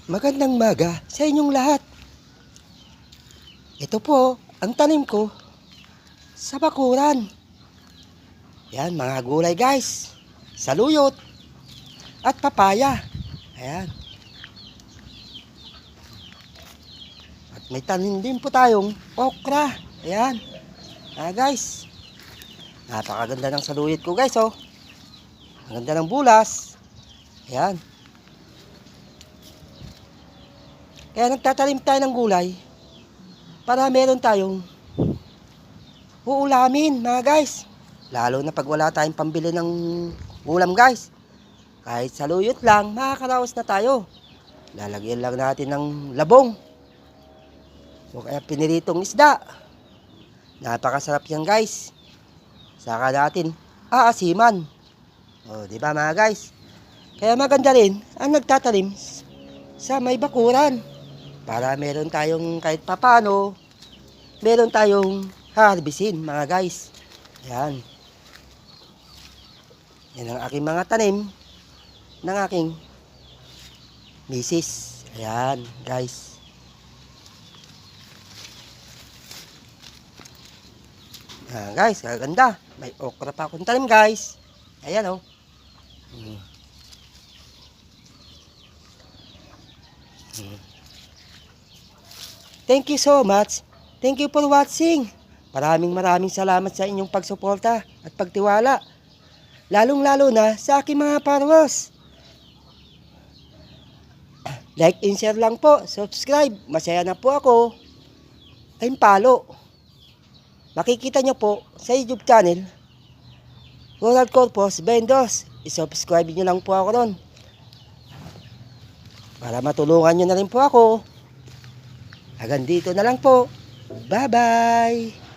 Magandang maga sa inyong lahat. Ito po ang tanim ko sa bakuran. Ayan, mga gulay guys. Saluyot at papaya. Ayan. At may tanim din po tayong okra. Ayan. Guys. Napakaganda ng saluyot ko guys, oh. Ang ganda ng bulas. Ayan. Kaya nagtatanim tayo ng gulay para meron tayong uulamin, mga guys. Lalo na pag wala tayong pambili ng ulam, guys. Kahit saluyot lang, makakaraos na tayo. Lalagyan lang natin ng labong o kaya piniritong isda. Napakasarap yan, guys. Saka natin aasiman. O, di ba mga guys? Kaya maganda rin ang nagtatanim sa may bakuran. Para meron tayong kahit papano, meron tayong harbisin, mga guys. Ayan. Yan ang aking mga tanim ng aking misis. Ayan, guys. Ayan, guys, kaganda. May okra pa akong tanim, guys. Ayan, oh. Thank you so much. Thank you for watching. Maraming salamat sa inyong pagsuporta at pagtiwala. Lalong-lalo na sa aking mga followers. Like and share lang po. Subscribe. Masaya na po ako. Ayun, palo. Makikita nyo po sa YouTube channel Ronald Corpus Vendos. I-subscribe nyo lang po ako ron. Para matulungan nyo na rin po ako. Hanggang dito na lang po. Bye-bye!